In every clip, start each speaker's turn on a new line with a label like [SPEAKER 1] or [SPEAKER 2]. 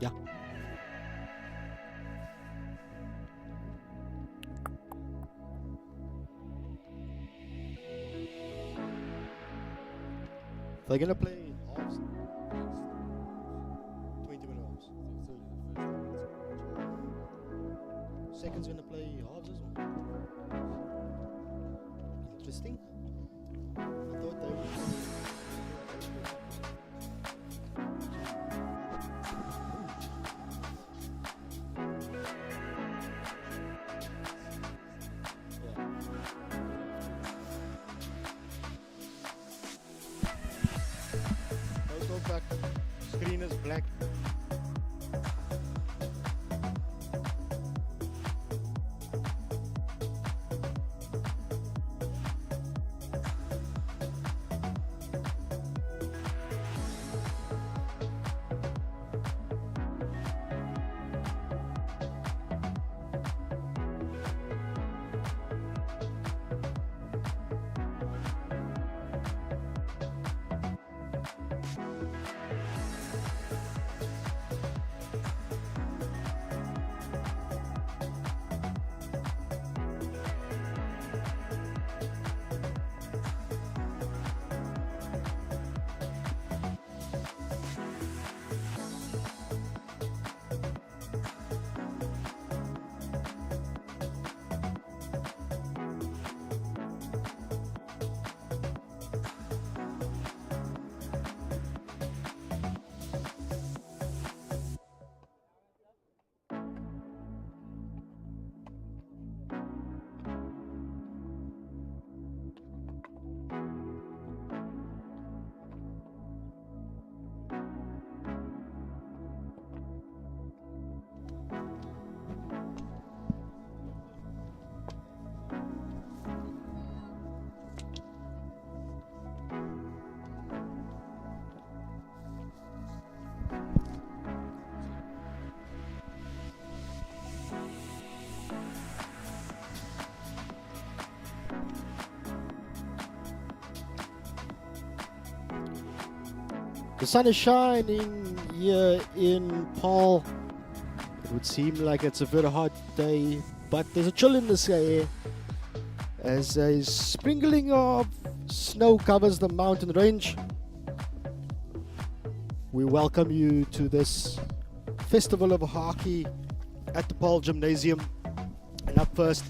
[SPEAKER 1] Yeah. They're gonna play halves. 20-minute halves. Second's gonna play halves as well. Interesting. I thought they would. Photo back. Screen is black. The sun is shining here in Paarl. It would seem like it's a very hot day, but there's a chill in the air as a sprinkling of snow covers the mountain range. We welcome you to this festival of hockey at the Paarl Gymnasium. And up first,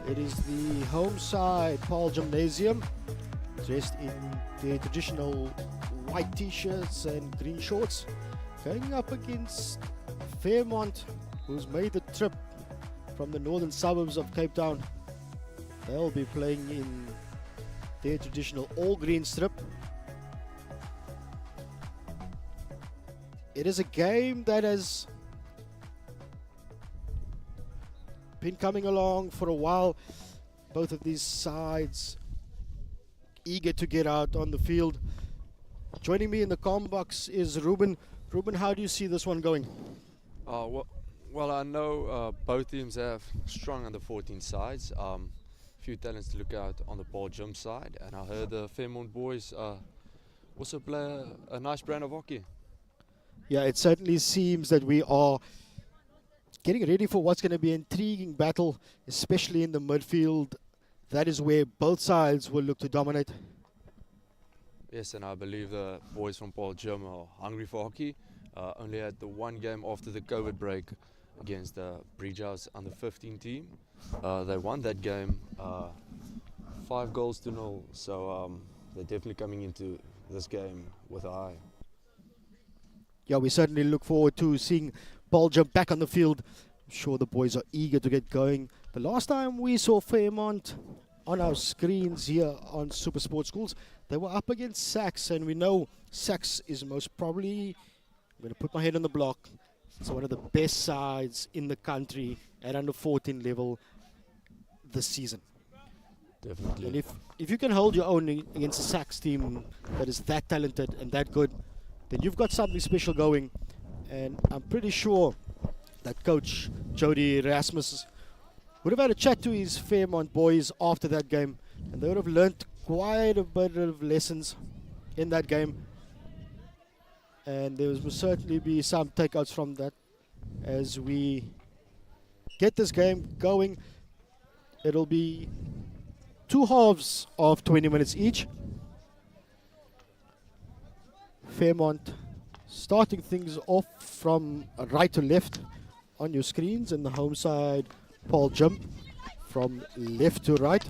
[SPEAKER 1] it is the home side Paarl Gymnasium, dressed in their traditional white t-shirts and green shorts, going up against Fairmont, who's made the trip from the northern suburbs of Cape Town. They'll be playing in their traditional all-green strip. It is a game that has been coming along for a while. Both of these sides eager to get out on the field. Joining me in the comm box is Ruben. Ruben, how do you see this one going?
[SPEAKER 2] Well, I know both teams have strong under 14 sides. Few talents to look out on the Paarl Gym side, and I heard the Fairmont boys also play a nice brand of hockey.
[SPEAKER 1] Yeah, it certainly seems that we are getting ready for what's going to be an intriguing battle, especially in the midfield. That is where both sides will look to dominate.
[SPEAKER 2] Yes, and I believe the boys from Paarl Gym are hungry for hockey. Only had the one game after the COVID break against the Bridge House under 15 team. They won that game 5-0, so they're definitely coming into this game with an eye.
[SPEAKER 1] Yeah, we certainly look forward to seeing Paarl Gym back on the field. I'm sure the boys are eager to get going. The last time we saw Fairmont on our screens here on Super Sports Schools, they were up against Sax, and we know Sax is most probably, I'm going to put my head on the block, it's one of the best sides in the country at under 14 level this season.
[SPEAKER 2] Definitely.
[SPEAKER 1] And if you can hold your own against a Sax team that is that talented and that good, then you've got something special going. And I'm pretty sure that Coach Jody Erasmus would have had a chat to his Fairmont boys after that game, and they would have learnt quite a bit of lessons in that game. and there will certainly be some takeouts from that as we get this game going. It'll be 2 halves of 20 minutes each. Fairmont starting things off from right to left on your screens, and the home side, Paarl Gim, from left to right.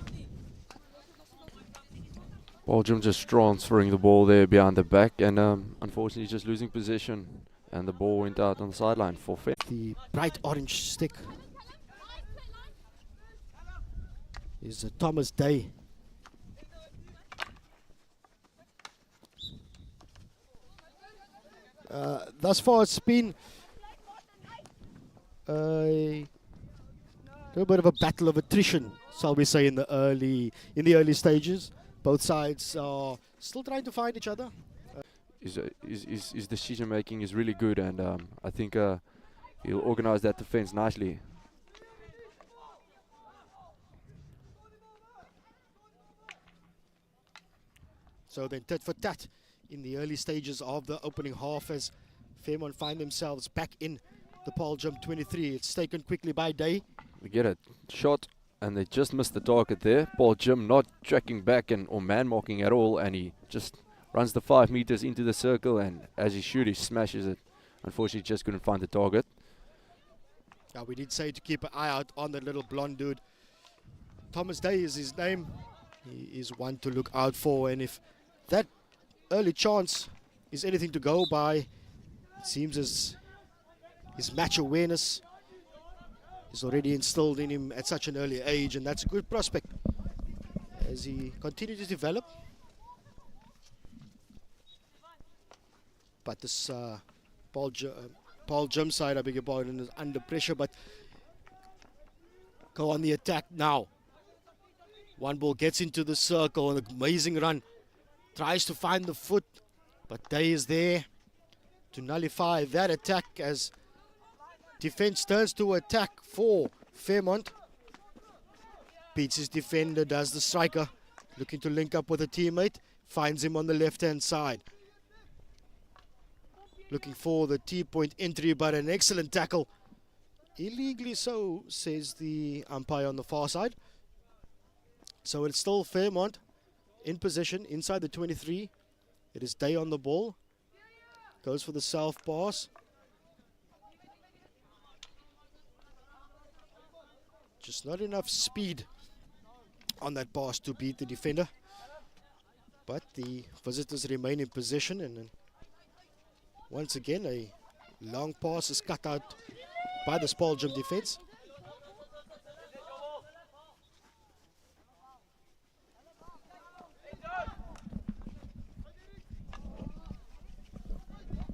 [SPEAKER 2] Paarl Gim just transferring the ball there behind the back, and unfortunately just losing possession, and the ball went out on the sideline for Fair.
[SPEAKER 1] The bright orange stick is Thomas Day. Thus far it's been a little bit of a battle of attrition, shall we say, in the early stages. Both sides are still trying to find each other.
[SPEAKER 2] His decision making is really good, and I think he'll organize that defense nicely.
[SPEAKER 1] So then tit for tat in the early stages of the opening half as Fairmont find themselves back in the Paarl Gim 23. It's taken quickly by Day.
[SPEAKER 2] They get a shot and they just missed the target there. Paarl Gim not tracking back or man marking at all, and he just runs the 5 meters into the circle, and as he shoots, he smashes it. Unfortunately, just couldn't find the target.
[SPEAKER 1] Now we did say to keep an eye out on the little blonde dude. Thomas Day is his name. He is one to look out for, and if that early chance is anything to go by, it seems as his match awareness is already instilled in him at such an early age, and that's a good prospect as he continues to develop. But this Paarl Gim side, I beg your pardon, is under pressure, but go on the attack now. One ball gets into the circle, an amazing run. Tries to find the foot, but Day is there to nullify that attack as defense turns to attack for Fairmont. Beats his defender, does the striker. Looking to link up with a teammate. Finds him on the left-hand side. Looking for the T-point entry, but an excellent tackle. Illegally so, says the umpire on the far side. So it's still Fairmont in possession inside the 23. It is Day on the ball. Goes for the south pass. Just not enough speed on that pass to beat the defender. But the visitors remain in possession, and then once again a long pass is cut out by the Paarl Gim defense.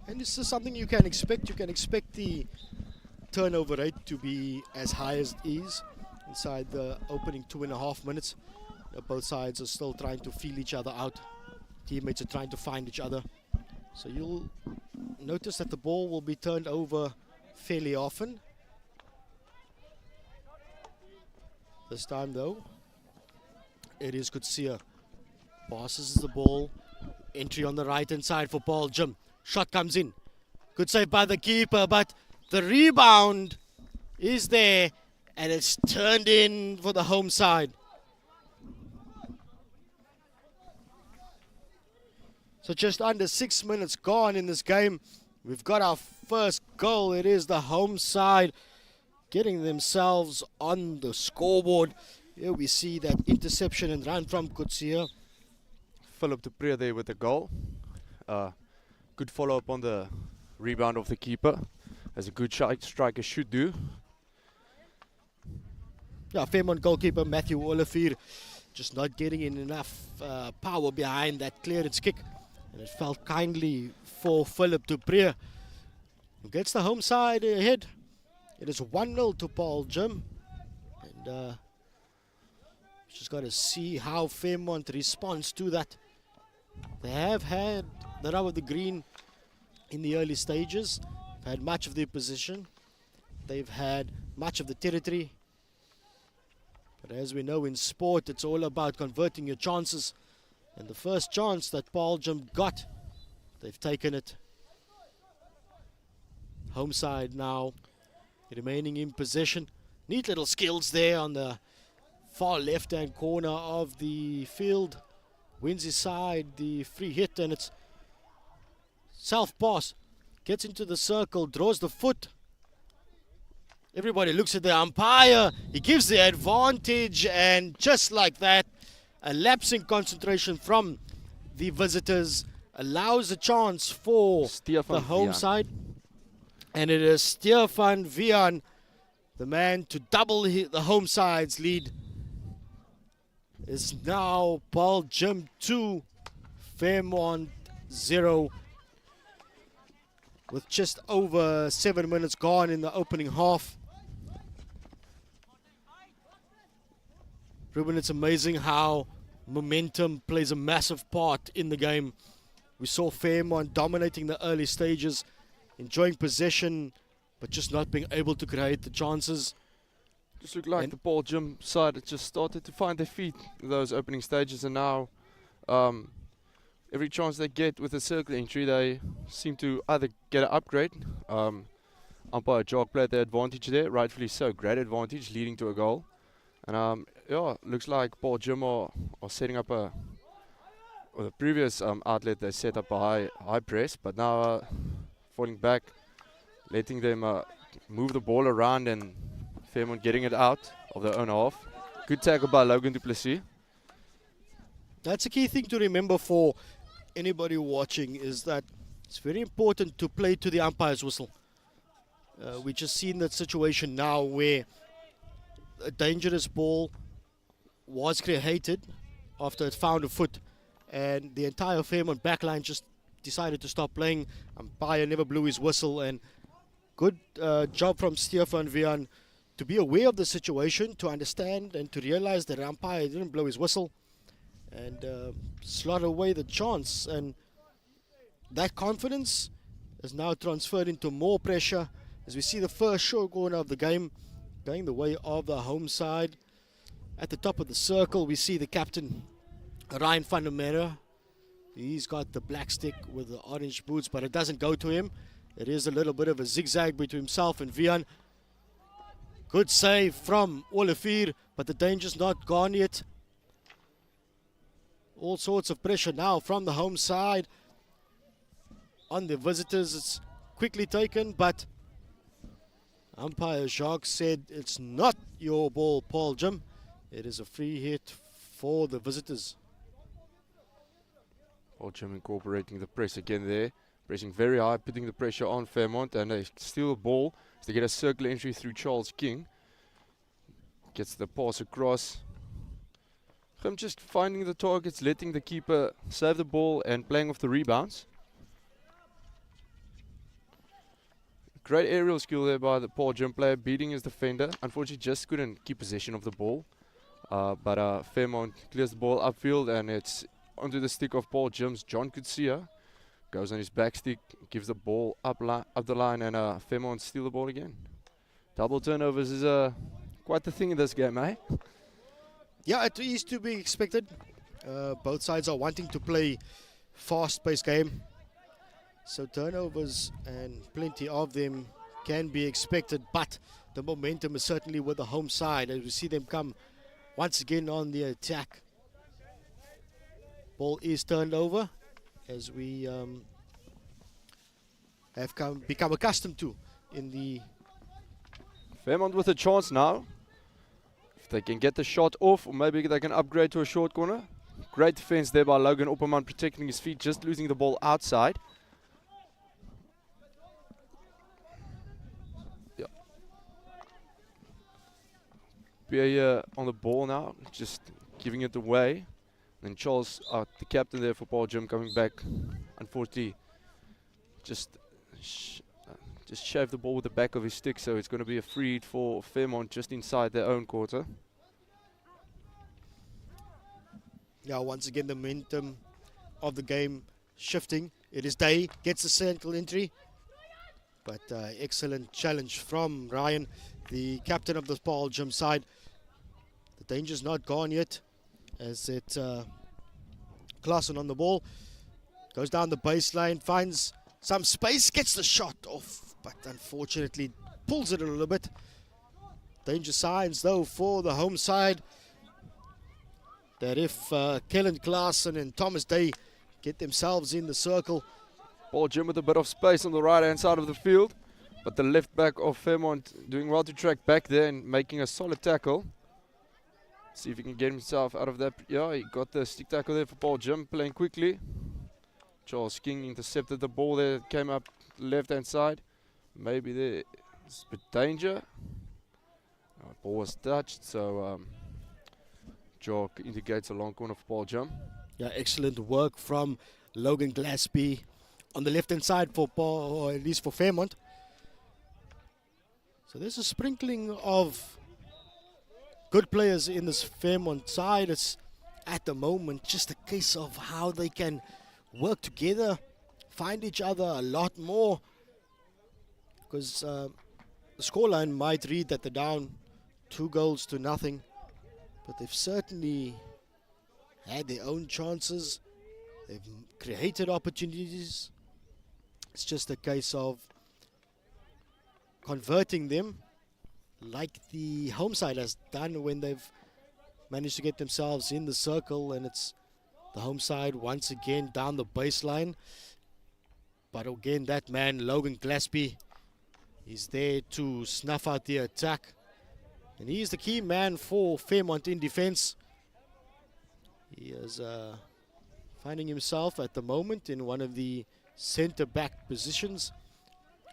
[SPEAKER 1] And this is something you can expect. You can expect the turnover rate to be as high as it is inside the opening 2.5 minutes. Both sides are still trying to feel each other out. Teammates are trying to find each other. So you'll notice that the ball will be turned over fairly often. This time though, it is Kutsia. Passes the ball. Entry on the right hand side for Paarl Gim. Shot comes in. Good save by the keeper, but the rebound is there and it's turned in for the home side. So just under 6 minutes gone in this game. We've got our first goal. It is the home side getting themselves on the scoreboard. Here we see that interception and run from Kutsia.
[SPEAKER 2] Philip de Pre there with the goal. Good follow-up on the rebound of the keeper, as a good striker should do.
[SPEAKER 1] Yeah, Fairmont goalkeeper Matthew Olivier just not getting in enough power behind that clearance kick. And it fell kindly for Philip de Pre, who gets the home side ahead. It is 1-0 to Paarl Gim. And just got to see how Fairmont responds to that. They have had the rub of the green in the early stages. Had much of their position. They've had much of the territory. But as we know in sport, it's all about converting your chances. And the first chance that Paarl Gim got, they've taken it. home side now remaining in possession. Neat little skills there on the far left-hand corner of the field. Wins his side the free hit, and it's self-pass. Gets into the circle, draws the foot. Everybody looks at the umpire. He gives the advantage, and just like that, a lapse in concentration from the visitors allows a chance for the home side. And it is Stefan Vian, the man to double the home side's lead. Is now Paarl Gym 2, Fairmont 0. With just over 7 minutes gone in the opening half. Ruben, it's amazing how momentum plays a massive part in the game. We saw Fairmont dominating the early stages, enjoying possession, but just not being able to create the chances.
[SPEAKER 2] Just looked like the Paarl Gym side had just started to find their feet in those opening stages, and now every chance they get with a circle entry, they seem to either get an upgrade. Umpire Jock played the advantage there, rightfully so, great advantage leading to a goal. And yeah, looks like Paarl Gym are setting up the previous outlet they set up a high press, but now falling back, letting them move the ball around, and Fairmont getting it out of their own half. Good tackle by Logan du Plessis.
[SPEAKER 1] That's a key thing to remember for anybody watching, is that it's very important to play to the umpire's whistle. We just seen that situation now where a dangerous ball was created after it found a foot, and the entire Fairmont backline just decided to stop playing. Umpire never blew his whistle, and good job from Stefan Vian to be aware of the situation, to understand and to realize that the umpire didn't blow his whistle, and slot away the chance. And that confidence is now transferred into more pressure as we see the first short corner of the game going the way of the home side. At the top of the circle, we see the captain, Ryan van der Merwe. He's got the black stick with the orange boots, but it doesn't go to him. It is a little bit of a zigzag between himself and Vian. Good save from Olivier, but the danger's not gone yet. All sorts of pressure now from the home side on the visitors. It's quickly taken, but umpire Jacques said it's not your ball, Paarl Gym. It is a free hit for the visitors.
[SPEAKER 2] Paarl Gym incorporating the press again there, pressing very high, putting the pressure on Fairmont, and they steal the ball as they get a circular entry through Charles King. Gets the pass across. Him just finding the targets, letting the keeper save the ball and playing off the rebounds. Great aerial skill there by the Paarl Gym player, beating his defender. Unfortunately, just couldn't keep possession of the ball. But Fairmont clears the ball upfield, and it's onto the stick of Paarl Gym's John Kutsia. Goes on his back stick, gives the ball up the line, and Fairmont steal the ball again. Double turnovers is quite the thing in this game, eh?
[SPEAKER 1] Yeah, it is to be expected. Both sides are wanting to play fast-paced game. So turnovers, and plenty of them, can be expected, but the momentum is certainly with the home side as we see them come once again on the attack. Ball is turned over as we have become accustomed to in the...
[SPEAKER 2] Fairmont with a chance now. If they can get the shot off, or maybe they can upgrade to a short corner. Great defense there by Logan Opperman, protecting his feet, just losing the ball outside. Yeah. Pierre on the ball now, just giving it away. And Charles, the captain there for Paarl Gym, coming back. Unfortunately, just shaved the ball with the back of his stick, so it's going to be a free hit for Fairmont just inside their own quarter.
[SPEAKER 1] Yeah, once again the momentum of the game shifting. It is Day, gets the central entry, but excellent challenge from Ryan, the captain of the Paarl Gym side. The danger's not gone yet as it Klassen on the ball, goes down the baseline, finds some space, gets the shot off but unfortunately pulls it a little bit. Danger signs though for the home side, that if Kellen Klaassen and Thomas Day get themselves in the circle.
[SPEAKER 2] Paarl Gim with a bit of space on the right hand side of the field, but the left back of Fairmont doing well to track back there and making a solid tackle. See if he can get himself out of that. Yeah, he got the stick tackle there for Paarl Gim, playing quickly. Charles King intercepted the ball there, came up left hand side. Maybe there's a bit danger. Ball was touched, so Jock indicates a long corner for Paarl Gim.
[SPEAKER 1] Yeah, excellent work from Logan Glasby on the left hand side for Paul, or at least for Fairmont. So there's a sprinkling of good players in this Fairmont side. It's at the moment just a case of how they can work together, find each other a lot more, because the scoreline might read that they're down 2-0, but they've certainly had their own chances. They've created opportunities. It's just a case of converting them, like the home side has done when they've managed to get themselves in the circle, and it's the home side once again down the baseline. But again, that man, Logan Glasby, is there to snuff out the attack. And he is the key man for Fairmont in defense. He is finding himself at the moment in one of the center-back positions.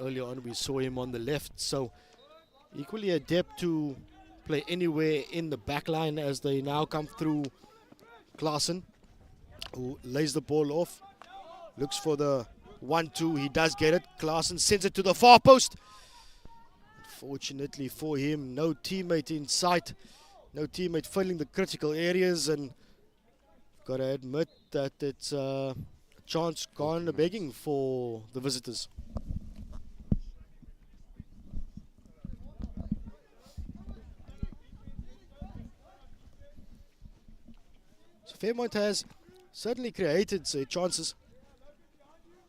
[SPEAKER 1] Earlier on we saw him on the left, so equally adept to play anywhere in the back line as they now come through Klaassen, who lays the ball off, looks for the 1-2. He does get it. Klaassen sends it to the far post. Fortunately for him, no teammate in sight, no teammate filling the critical areas, and got to admit that it's a chance gone begging for the visitors. So Fairmont has certainly created chances.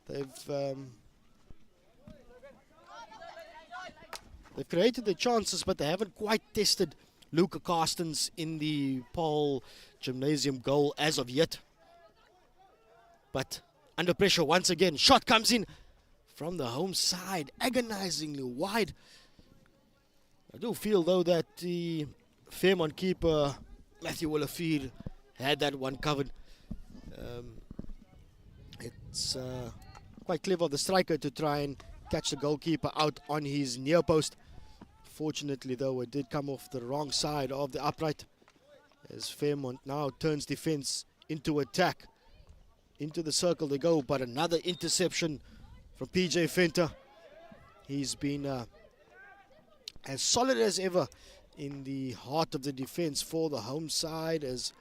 [SPEAKER 1] They've created the chances, but they haven't quite tested Luca Carstens in the Paarl Gimnasium goal as of yet. But under pressure once again, shot comes in from the home side, agonizingly wide. I do feel though that the Fairmont keeper, Matthew Willefeer, had that one covered. It's quite clever of the striker to try and catch the goalkeeper out on his near post. Fortunately though, it did come off the wrong side of the upright, as Fairmont now turns defense into attack. Into the circle they go, but another interception from PJ Venter. He's been as solid as ever in the heart of the defense for the home side, as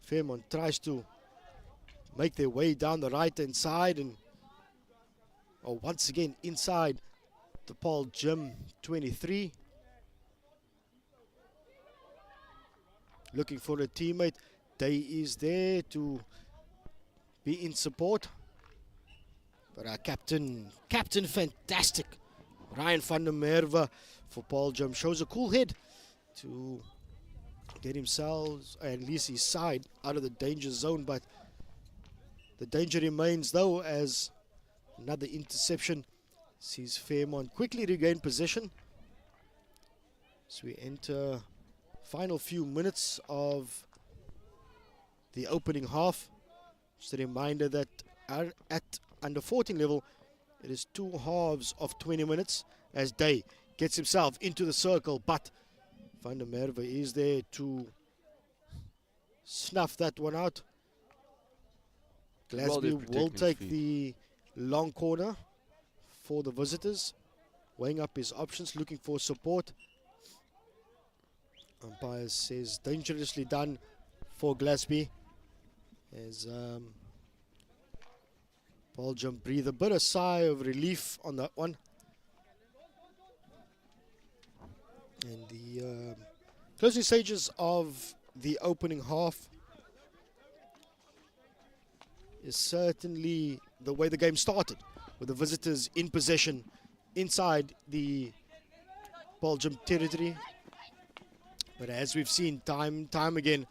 [SPEAKER 1] Fairmont tries to make their way down the right hand side, and once again inside the Paarl Gim 23. Looking for a teammate. Day is there to be in support. But our captain fantastic, Ryan van der Merwe for Paarl Gim, shows a cool head to get himself, at least his side, out of the danger zone. But the danger remains though, as another interception sees Fairmont quickly regain possession. So we enter final few minutes of the opening half. Just a reminder that at under 14 level, it is 2 halves of 20 minutes, as Day gets himself into the circle, but Van der Merwe is there to snuff that one out. Glasby will take the long corner for the visitors, weighing up his options, looking for support. Umpire says dangerously done for Glasby, as Paarl Gim breathe a bit of sigh of relief on that one. And the closing stages of the opening half is certainly the way the game started. with the visitors in possession inside the Paarl Gym territory. But as we've seen time again,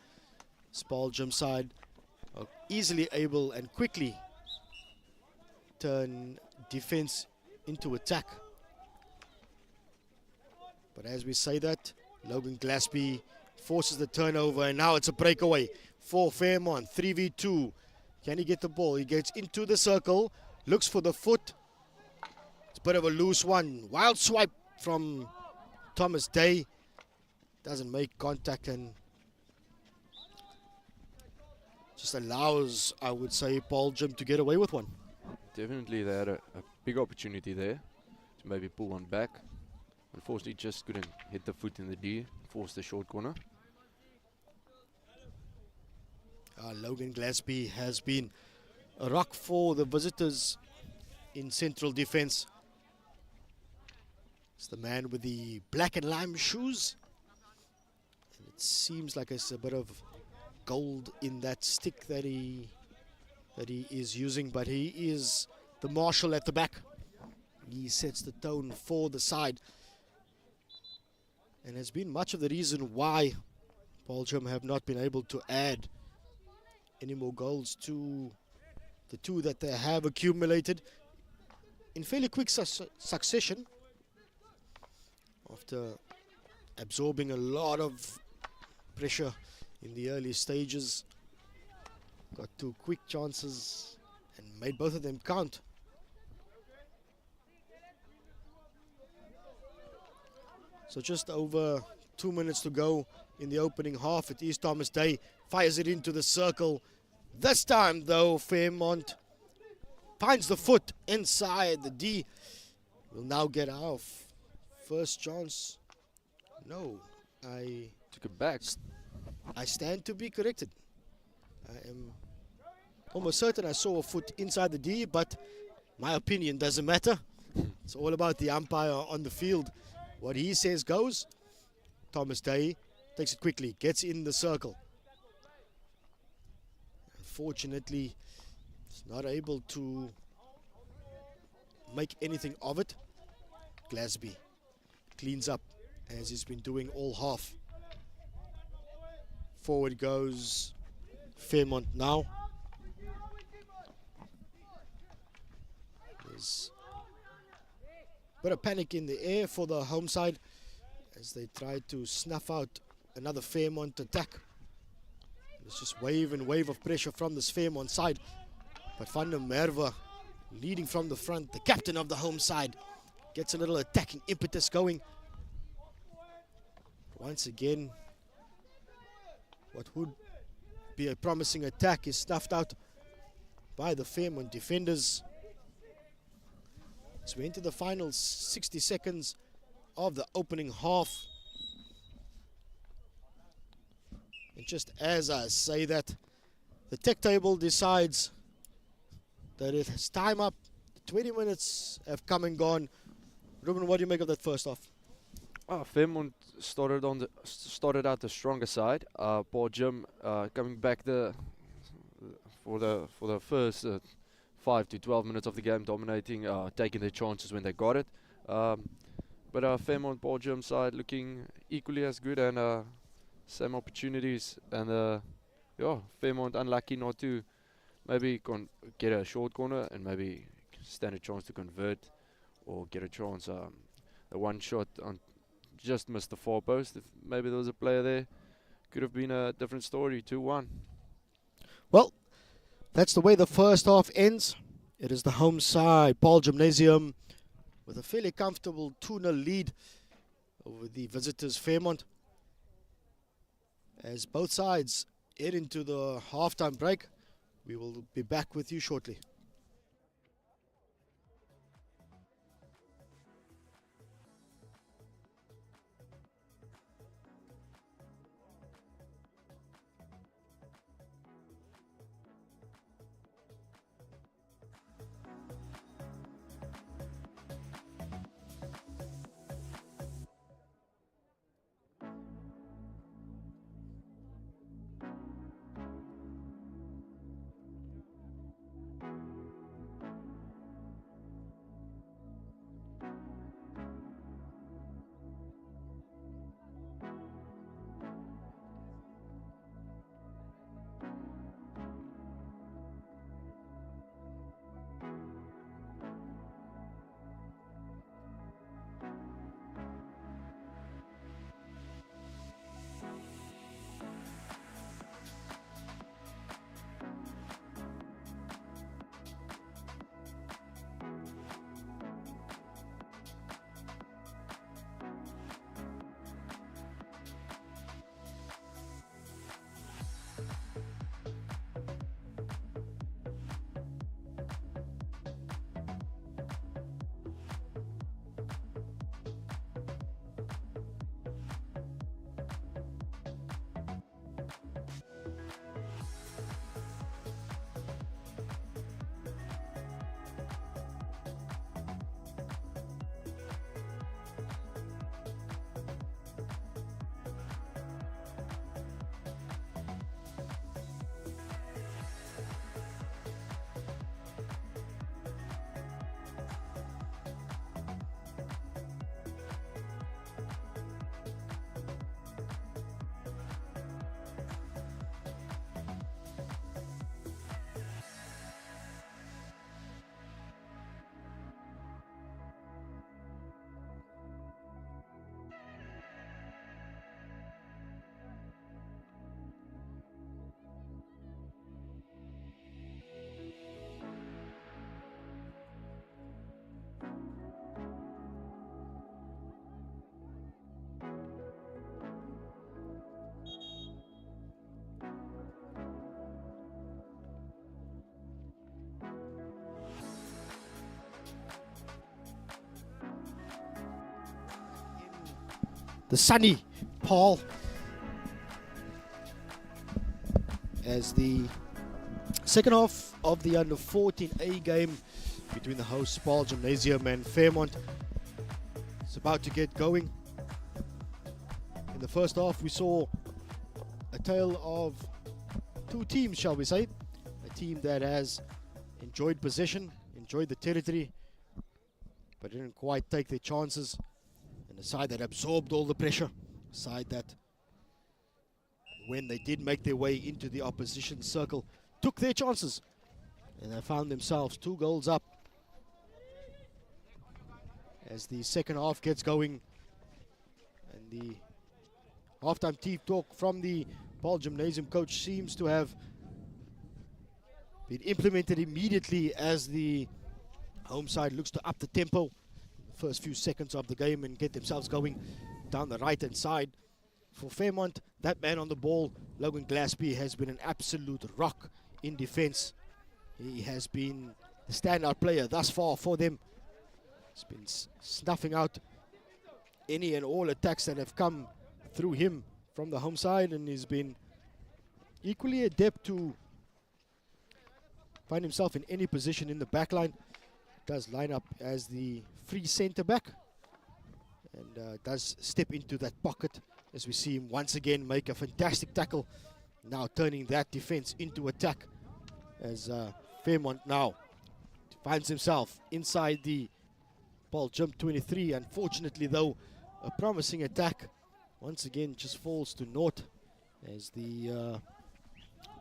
[SPEAKER 1] this Paarl Gym side are easily able and quickly turn defense into attack. But as we say that, Logan Glasby forces the turnover, and now it's a breakaway for Fairmont. 3v2. Can he get the ball? He gets into the circle, looks for the foot. It's a bit of a loose one. Wild swipe from Thomas Day. Doesn't make contact and just allows, I would say, Paarl Gym to get away with one.
[SPEAKER 2] Definitely they had a big opportunity there to maybe pull one back. Unfortunately, just couldn't hit the foot in the D, forced the short corner.
[SPEAKER 1] Logan Glasby has been a rock for the visitors in central defense. It's the man with the black and lime shoes. And it seems like it's a bit of gold in that stick that he is using, but he is the marshal at the back. He sets the tone for the side, and has been much of the reason why Paarl Gym have not been able to add any more goals to the two that they have accumulated in fairly quick succession after absorbing a lot of pressure in the early stages. Got two quick chances and made both of them count. So just over 2 minutes to go in the opening half. It is Thomas Day, fires it into the circle. This time though, Fairmont finds the foot inside the D. We'll now get our first chance. No, I
[SPEAKER 2] Took it back.
[SPEAKER 1] I stand to be corrected. I am almost certain I saw a foot inside the D, but my opinion doesn't matter. It's all about the umpire on the field. What he says goes. Thomas Day takes it quickly, gets in the circle. Unfortunately, he's not able to make anything of it. Glasby cleans up as he's been doing all half. Forward goes Fairmont now. There's a bit of panic in the air for the home side as they try to snuff out another Fairmont attack. There's just wave and wave of pressure from this Fairmont side. But Van der Merwe leading from the front, the captain of the home side, gets a little attacking impetus going. Once again, what would be a promising attack is snuffed out by the Fairmont defenders. So we enter the final 60 seconds of the opening half. And just as I say that, the tech table decides that it has time up. The 20 minutes have come and gone. Ruben, what do you make of that first half?
[SPEAKER 2] Fairmont started out the stronger side. Paarl Gym coming back for the first 5 to 12 minutes of the game, dominating, taking their chances when they got it. But Fairmont Paarl Gym side looking equally as good and same opportunities. And yeah, Fairmont unlucky not to maybe get a short corner and maybe stand a chance to convert or get a chance. The one shot on just missed the far post. If maybe there was a player there, could have been a different story. 2-1.
[SPEAKER 1] Well, that's the way the first half ends. It is the home side, Paarl Gimnasium, with a fairly comfortable 2-0 lead over the visitors, Fairmont. As both sides head into the halftime break, we will be back with you shortly. the sunny Paarl, as the second half of the under 14A game between the hosts Paarl Gimnasium and Fairmont is about to get going. In the first half, we saw a tale of two teams, shall we say. A team that has enjoyed possession, enjoyed the territory, but didn't quite take their chances. And a side that absorbed all the pressure. A side that, when they did make their way into the opposition circle, took their chances. And they found themselves 2 goals up. As the second half gets going, and the halftime team talk from the Paarl Gymnasium coach seems to have been implemented immediately as the home side looks to up the tempo the first few seconds of the game and get themselves going down the right hand side. For Fairmont, that man on the ball, Logan Glaspie, has been an absolute rock in defense. He has been the standout player thus far for them. He's been snuffing out any and all attacks that have come through him from the home side, and he's been equally adept to find himself in any position in the back line. Does line up as the free centre back and does step into that pocket as we see him once again make a fantastic tackle, now turning that defense into attack as Fairmont now finds himself inside the Paarl Gym 23. Unfortunately though, a promising attack once again just falls to naught as the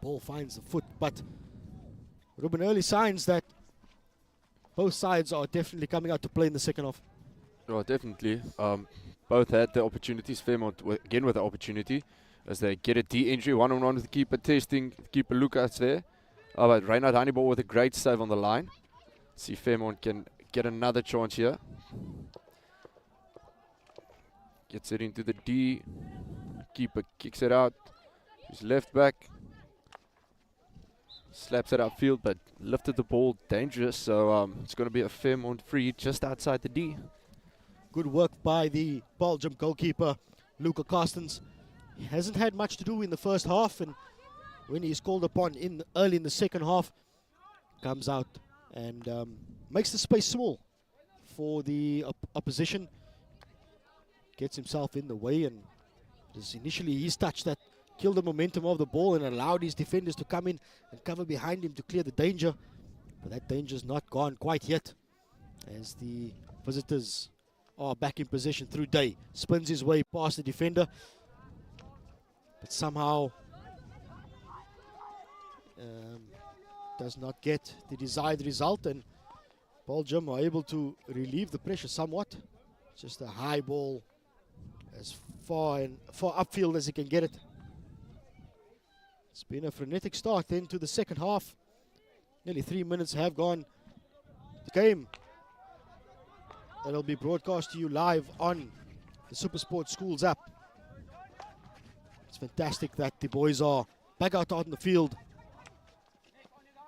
[SPEAKER 1] ball finds the foot. But Ruben, early signs that both sides are definitely coming out to play in the second half.
[SPEAKER 2] Oh, definitely. Both had the opportunities. Fairmont again with the opportunity as they get a D entry, one-on-one with the keeper, testing keeper Lucas there. But Reinhard Honeyball with a great save on the line. See Fairmont can get another chance here. Gets it into the D. Keeper kicks it out. He's left back. Slaps it upfield, but lifted the ball dangerous. So it's going to be a Fairmont free just outside the D.
[SPEAKER 1] Good work by the Paarl Gym goalkeeper, Luca Carstens. He hasn't had much to do in the first half, and when he's called upon early in the second half, comes out and makes the space small for the opposition. Gets himself in the way, and just initially his touch that killed the momentum of the ball and allowed his defenders to come in and cover behind him to clear the danger. But that danger's not gone quite yet, as the visitors are back in possession through Day. Spins his way past the defender, but somehow does not get the desired result, and Paarl Gym are able to relieve the pressure somewhat. Just a high ball as far upfield as he can get it. It's been a frenetic start then to the second half. Nearly 3 minutes have gone. The game that'll be broadcast to you live on the SuperSport Schools app. It's fantastic that the boys are back out on the field,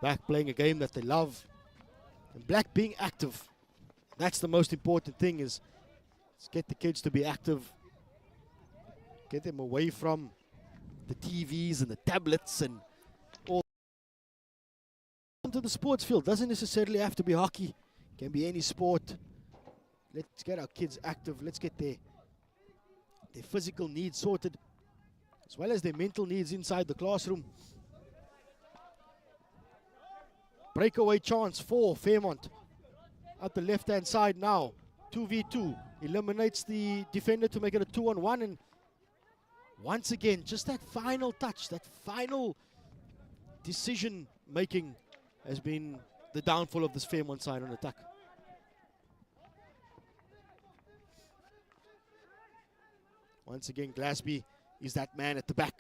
[SPEAKER 1] back playing a game that they love, and Black being active. That's the most important thing, is let's get the kids to be active, get them away from the TVs and the tablets and all. Onto the sports field. Doesn't necessarily have to be hockey, can be any sport. Let's get our kids active. Let's get their physical needs sorted, as well as their mental needs inside the classroom. Breakaway chance for Fairmont. Up the left-hand side now. 2v2. Eliminates the defender to make it a 2-on-1. And once again, just that final touch, that final decision-making has been the downfall of this Fairmont side on attack. Once again, Glaspie is that man at the back.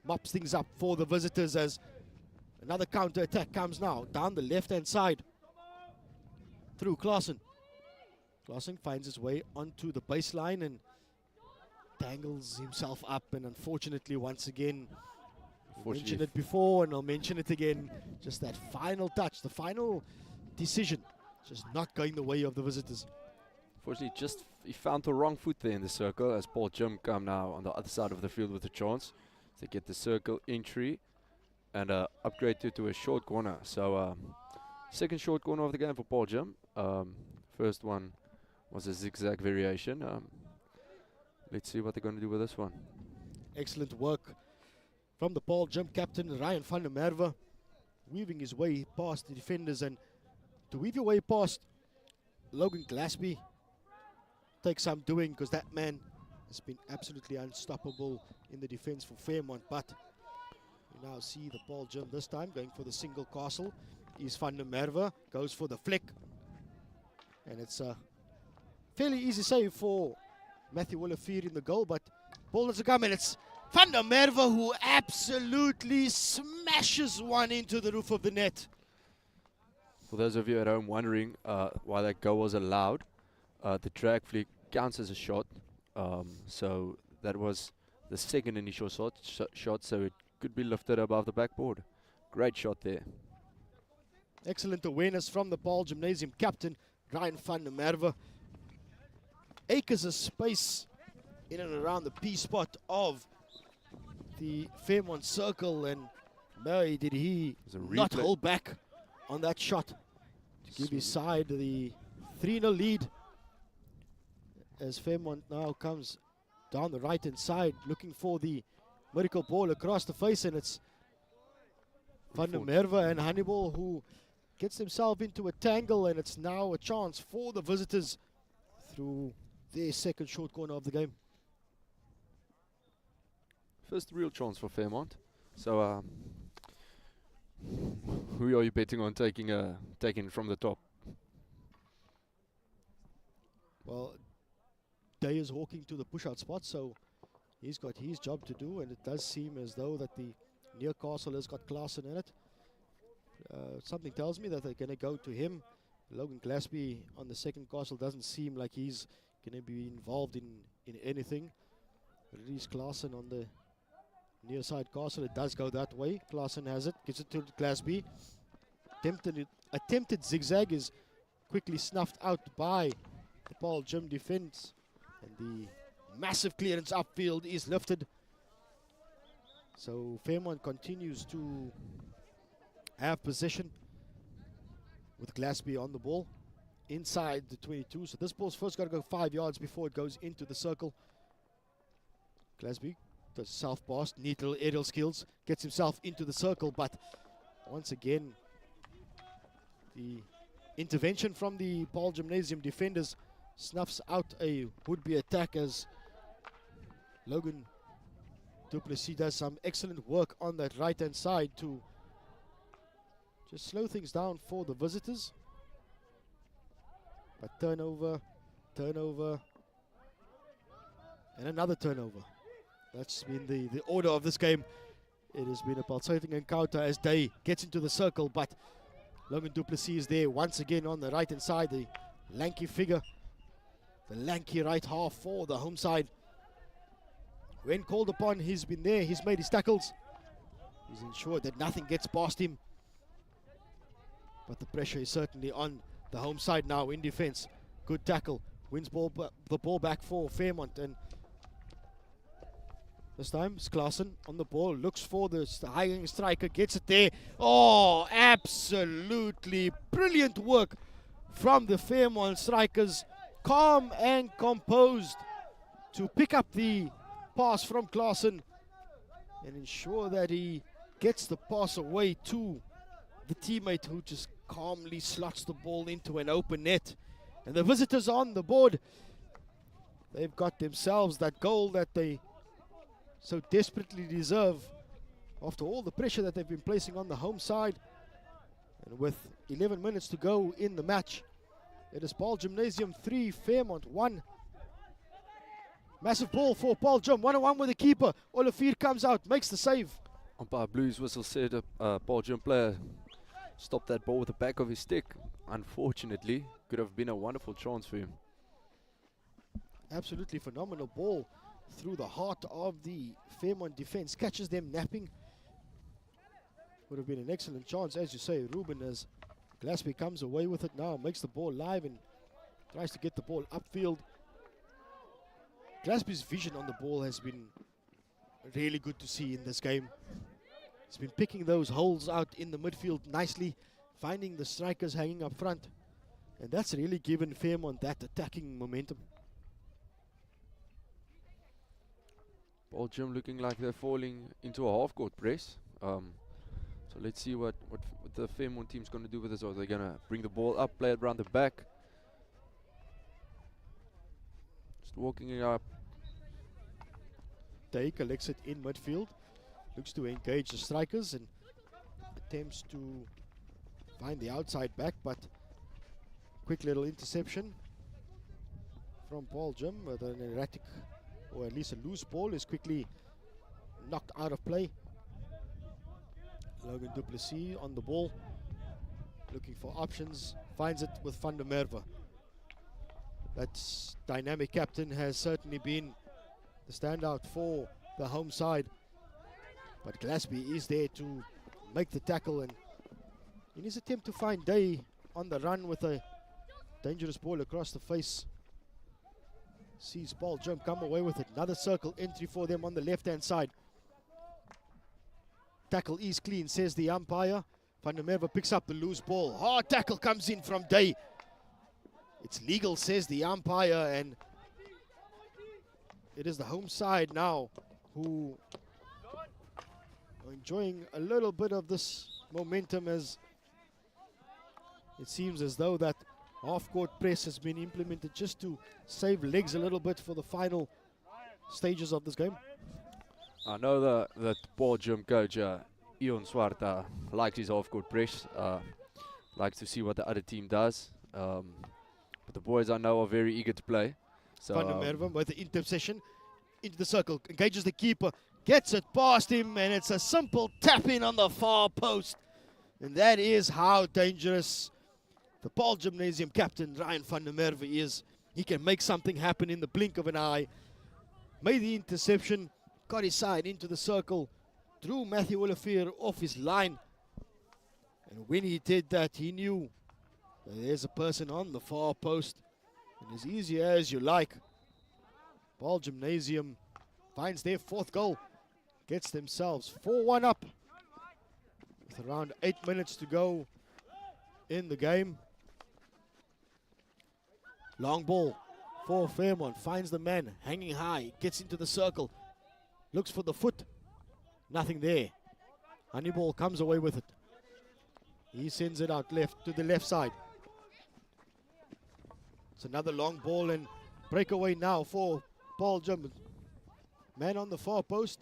[SPEAKER 1] Mops things up for the visitors as another counter-attack comes now. Down the left-hand side. Through Claassen. Claassen finds his way onto the baseline and tangles himself up. And unfortunately, once again, I mentioned it before and I'll mention it again. Just that final touch, the final decision, just not going the way of the visitors.
[SPEAKER 2] Unfortunately, just he found the wrong foot there in the circle as Paarl Gim come now on the other side of the field with a chance to get the circle entry and upgrade to a short corner. So second short corner of the game for Paarl Gim. First one was a zigzag variation. Let's see what they're going to do with this one.
[SPEAKER 1] Excellent work from the Paarl Gim captain, Ryan van der Merwe, weaving his way past the defenders. And to weave your way past Logan Glasby takes some doing, because that man has been absolutely unstoppable in the defense for Fairmont. But you now see the Paarl Gim this time going for the single castle. Is van der Merwe, goes for the flick. And it's a fairly easy save for Matthew Willefeer in the goal, but ball has to come, and it's van der Merwe who absolutely smashes one into the roof of the net.
[SPEAKER 2] For those of you at home wondering why that goal was allowed, the drag flick counts as a shot. So that was the second initial shot, so it could be lifted above the backboard. Great shot there.
[SPEAKER 1] Excellent awareness from the Paarl Gymnasium captain, Ryan van der Merwe. Acres of space in and around the P spot of the Fairmont circle, and boy, did he not hold back on that shot to give his side the 3-0 lead, as Fairmont now comes down the right hand side looking for the miracle ball across the face, and it's van der Merwe and Hannibal who gets himself into a tangle, and it's now a chance for the visitors through their second short corner of the game.
[SPEAKER 2] First real chance for Fairmont. So who are you betting on taking from the top?
[SPEAKER 1] Well, Day is walking to the push-out spot, so he's got his job to do, and it does seem as though that the near castle has got Klaassen in it. Something tells me that they're going to go to him. Logan Glasby on the second castle doesn't seem like he's going to be involved in anything. Release Klaassen on the near side castle. It does go that way. Klaassen has it, gives it to Glasby. Attempted zigzag is quickly snuffed out by the Paarl Gim defense, and the massive clearance upfield is lifted. So Fairmont continues to have possession with Glasby on the ball inside the 22. So this ball's first got to go 5 yards before it goes into the circle. Glasby does self pass, neat little aerial skills, gets himself into the circle, but once again the intervention from the Paarl Gymnasium defenders snuffs out a would-be attack, as Logan Duplessis does some excellent work on that right-hand side to just slow things down for the visitors. But turnover, and another turnover. That's been the order of this game. It has been a pulsating encounter as Day gets into the circle, but Logan Duplessis is there once again on the right-hand side, the lanky figure, the lanky right half for the home side. When called upon, he's been there, he's made his tackles. He's ensured that nothing gets past him. But the pressure is certainly on the home side now in defense. Good tackle, wins the ball back for Fairmont, and this time it's Klaassen on the ball, looks for the high striker, gets it there. Oh, absolutely brilliant work from the Fairmont strikers. Calm and composed to pick up the pass from Klaassen and ensure that he gets the pass away to the teammate who just calmly slots the ball into an open net. And the visitors on the board, they've got themselves that goal that they so desperately deserve after all the pressure that they've been placing on the home side. And with 11 minutes to go in the match, it is Paarl Gymnasium 3, Fairmont 1. Massive ball for Paarl Gym, 1-on-1 with the keeper. Olivier comes out, makes the save.
[SPEAKER 2] Umpire Blues whistle said a Paarl Gym player stopped that ball with the back of his stick. Unfortunately, could have been a wonderful chance for him.
[SPEAKER 1] Absolutely phenomenal ball through the heart of the Fairmont defense. Catches them napping. Would have been an excellent chance, as you say, Ruben, as Glasby comes away with it now, makes the ball live and Tries to get the ball upfield. Glasby's vision on the ball has been really good to see in this game. He's been picking those holes out in the midfield nicely, finding the strikers hanging up front. And that's really given Fairmont that attacking momentum.
[SPEAKER 2] Paarl Gym looking like they're falling into a half-court press. So let's see what the Fairmont team's going to do with this. Are they going to bring the ball up, play it around the back? Just walking it up.
[SPEAKER 1] Day collects it in midfield, looks to engage the strikers and attempts to find the outside back, but quick little interception from Paarl Gym with an erratic, or at least a loose ball, is quickly knocked out of play. Logan Duplessis on the ball, looking for options, finds it with Van der Merwe. That dynamic captain has certainly been the standout for the home side, but Glasby is there to make the tackle, and in his attempt to find Day on the run with a dangerous ball across the face, sees Paarl Gym come away with it. Another circle entry for them on the left hand side. Tackle is clean, says the umpire. Van der Merwe picks up the loose ball. Hard tackle comes in from Day. It's legal, says the umpire, and it is the home side now who are enjoying a little bit of this momentum, as it seems as though that half-court press has been implemented just to save legs a little bit for the final stages of this game.
[SPEAKER 2] I know that Paarl Gym coach Ion Swart likes his half-court press, likes to see what the other team does. But the boys I know are very eager to play. So
[SPEAKER 1] Van der Merwe with the interception into the circle, engages the keeper, gets it past him, and it's a simple tap in on the far post. And that is how dangerous the Paarl Gymnasium captain Ryan Van der Merwe is. He can make something happen in the blink of an eye. Made the interception, got his side into the circle, drew Matthew Olivier off his line. And when he did that, he knew that there's a person on the far post. And as easy as you like, Paarl Gymnasium finds their fourth goal, gets themselves 4-1 up with around 8 minutes to go in the game. Long ball for Fairmont, finds the man hanging high, gets into the circle, looks for the foot, nothing there. Honeyball comes away with it. He sends it out left to the left side. It's another long ball and breakaway now for Paarl Gym. Man on the far post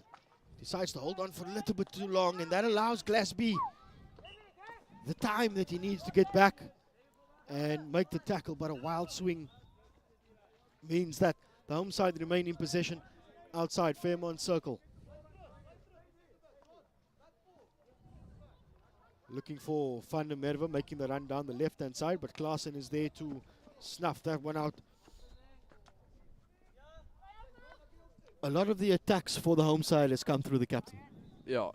[SPEAKER 1] decides to hold on for a little bit too long, and that allows Glasby the time that he needs to get back and make the tackle, but a wild swing means that the home side remain in possession outside Fairmont circle. Looking for Van der Merwe, making the run down the left-hand side, but Klaasen is there to snuff that one out. A lot of the attacks for the home side has come through the captain.
[SPEAKER 2] Yeah,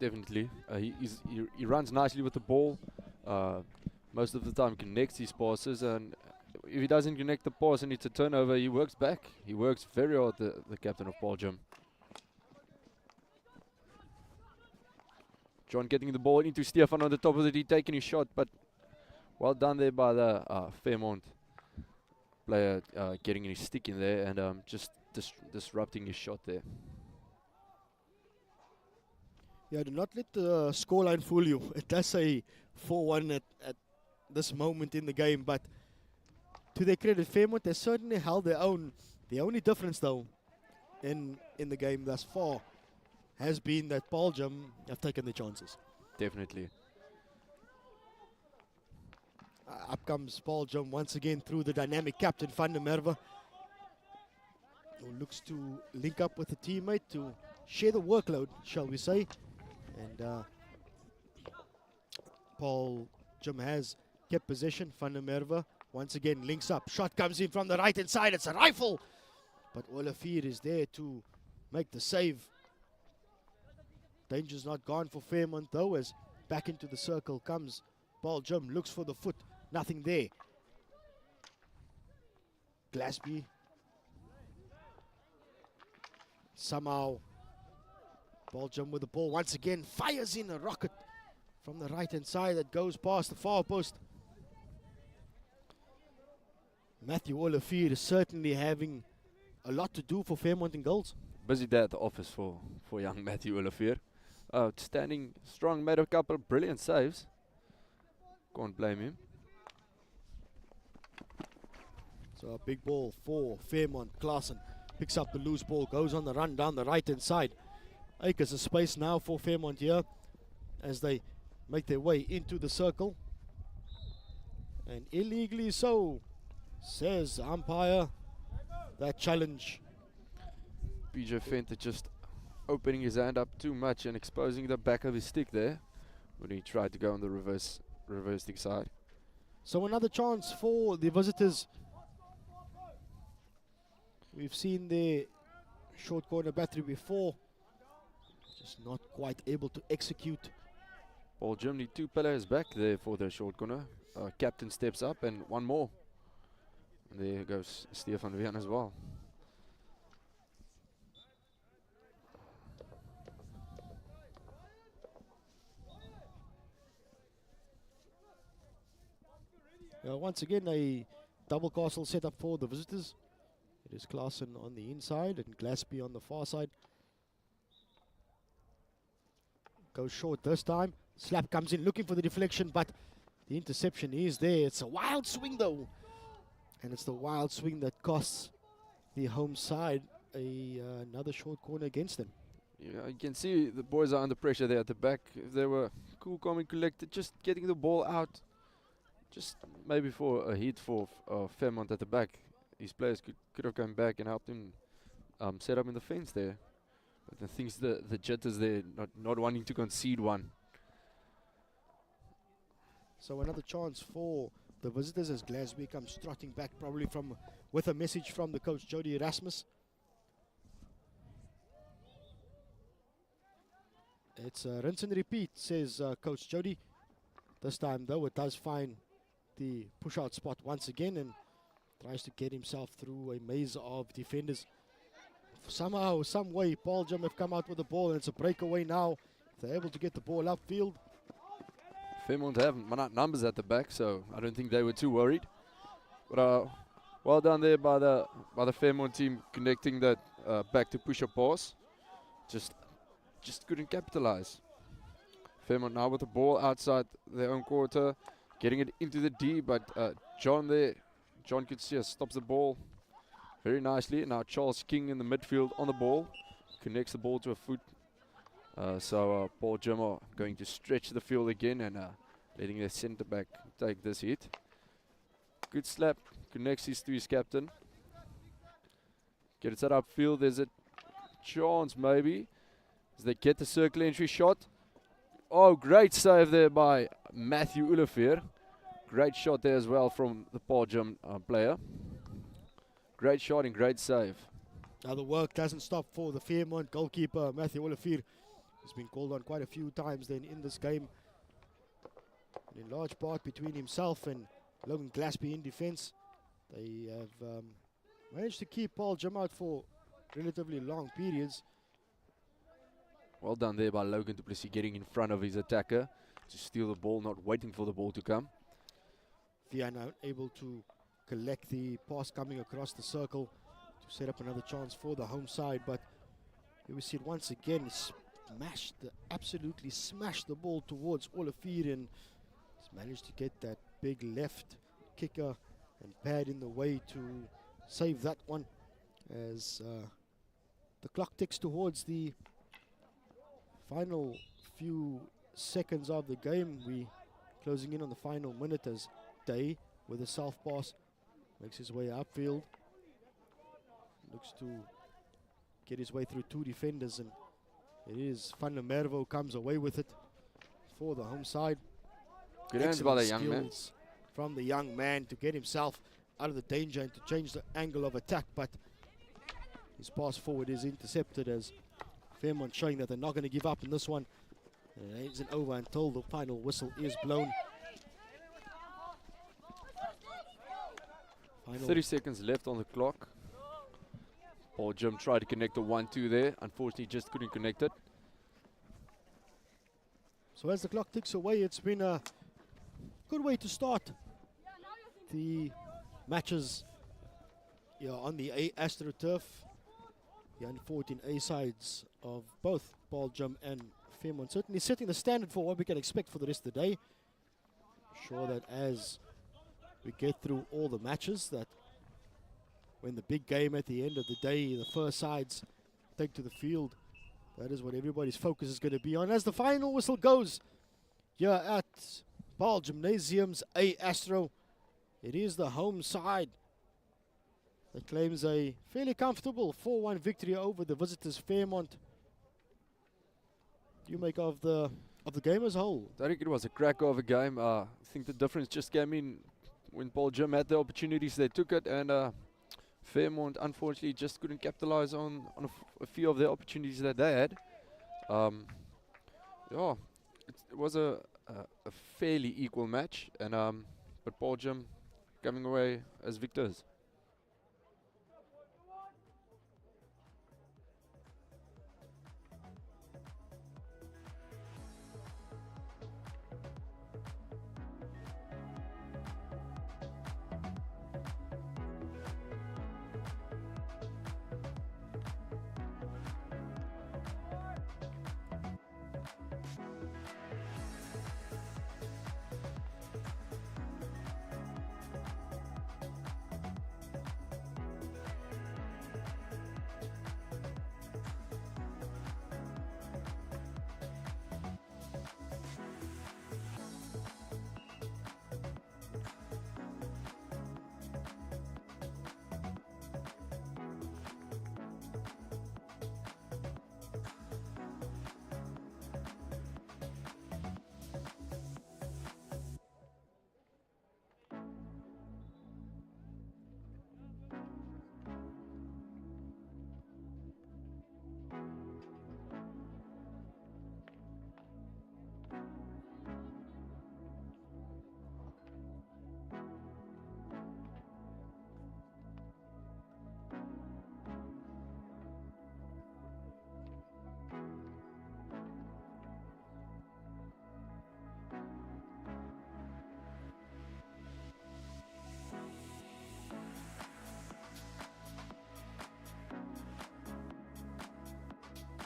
[SPEAKER 2] definitely. He runs nicely with the ball. Most of the time connects his passes, and if he doesn't connect the pass and it's a turnover, he works back. He works very hard, the captain of Paarl Gym. John getting the ball into Stefan on the top of it. He taking his shot, but well done there by the Fairmont player, getting his stick in there and just disrupting his shot there.
[SPEAKER 1] Yeah, do not let the scoreline fool you. It does say 4-1 at this moment in the game, but to their credit, Fairmont has certainly held their own. The only difference, though, in the game thus far has been that Paarl Gym have taken the chances.
[SPEAKER 2] Definitely.
[SPEAKER 1] Up comes Paarl Gym once again through the dynamic captain, Van der Merwe, who looks to link up with a teammate to share the workload, shall we say. And Paarl Gym has kept possession. Van der Merwe once again links up. Shot comes in from the right-hand side. It's a rifle. But Olivier is there to make the save. Danger's not gone for Fairmont, though, as back into the circle comes Paarl Gym. Looks for the foot. Nothing there. Glasby. Somehow, Paarl Gim with the ball once again, fires in a rocket from the right-hand side that goes past the far post. Matthew Olivier is certainly having a lot to do for Fairmont in goals.
[SPEAKER 2] Busy day at the office for young Matthew Olivier. Standing strong, made a couple of brilliant saves. Can't blame him.
[SPEAKER 1] So a big ball for Fairmont. Klaassen picks up the loose ball, goes on the run down the right-hand side. Acres of space now for Fairmont here as they make their way into the circle. And illegally so, says the umpire. That challenge.
[SPEAKER 2] PJ Venter just opening his hand up too much and exposing the back of his stick there when he tried to go on the reverse stick side.
[SPEAKER 1] So another chance for the visitors. We've seen their short corner battery before. Just not quite able to execute.
[SPEAKER 2] Paarl Gim need 2 players back there for the short corner. Captain steps up and one more. And there goes Stefan Vian as well.
[SPEAKER 1] Once again, a double castle set up for the visitors. It is Klaassen on the inside and Glasby on the far side. Goes short this time. Slap comes in looking for the deflection, but the interception is there. It's a wild swing though. And it's the wild swing that costs the home side another short corner against them.
[SPEAKER 2] Yeah, you can see the boys are under pressure there at the back. If they were cool, calm and collected, just getting the ball out. Just maybe for a hit for Fairmont at the back. These players could have come back and helped him set up in the fence there. But the things, the jitters there, not wanting to concede one.
[SPEAKER 1] So another chance for the visitors as Glasby comes trotting back, probably with a message from the coach Jody Erasmus. It's rinse and repeat, says Coach Jody. This time though, it does find the push-out spot once again and tries to get himself through a maze of defenders. Somehow, some way, Paarl Gim have come out with the ball, and it's a breakaway now. If they're able to get the ball upfield.
[SPEAKER 2] Fairmont have numbers at the back, so I don't think they were too worried. But well done there by the Fairmont team, connecting that back to push-up pass. Just couldn't capitalize. Fairmont now with the ball outside their own quarter, getting it into the D, but John Kutsia stops the ball very nicely. Now Charles King in the midfield on the ball, connects the ball to a foot. So Paarl Gim are going to stretch the field again and letting their centre back take this hit. Good slap, connects to his captain. Get it set upfield, there's a chance maybe as they get the circle entry shot. Oh, great save there by Matthew Olivier. Great shot there as well from the Paarl Gim player. Great shot and great save.
[SPEAKER 1] Now the work doesn't stop for the Fairmont goalkeeper, Matthew Olivier. He's been called on quite a few times then in this game. And in large part between himself and Logan Glasby in defence. They have managed to keep Paarl Gim out for relatively long periods.
[SPEAKER 2] Well done there by Logan du Plessis, getting in front of his attacker to steal the ball, not waiting for the ball to come.
[SPEAKER 1] Viana able to collect the pass coming across the circle to set up another chance for the home side, but here we see it once again, absolutely smashed the ball towards Olivier and he's managed to get that big left kicker and pad in the way to save that one as the clock ticks towards the final few seconds of the game. We closing in on the final minute as Day with a self pass makes his way upfield, looks to get his way through 2 defenders, and it is Van der Merwe comes away with it for the home side.
[SPEAKER 2] Good hands by the young man.
[SPEAKER 1] From the young man to get himself out of the danger and to change the angle of attack, but his pass forward is intercepted as Fairmont showing that they're not going to give up in this one. And it isn't over until the final whistle is blown. Final
[SPEAKER 2] 30 seconds left on the clock. Paarl Gym tried to connect the 1-2 there. Unfortunately, just couldn't connect it.
[SPEAKER 1] So as the clock ticks away, it's been a good way to start the matches on the Astro turf. The u14A sides of both Paarl Gym and Fairmont certainly setting the standard for what we can expect for the rest of the day. Sure that as we get through all the matches, that when the big game at the end of the day, the first sides take to the field, that is what everybody's focus is going to be on. As the final whistle goes here at Paarl Gymnasium's A Astro, it is the home side that claims a fairly comfortable 4-1 victory over the visitors Fairmont. Do you make of the game as a whole?
[SPEAKER 2] I think it was a cracker of a game. I think the difference just came in when Paarl Gym had the opportunities, they took it, and Fairmont unfortunately just couldn't capitalize on a few of the opportunities that they had. Yeah, it was a fairly equal match, and but Paarl Gym coming away as victors.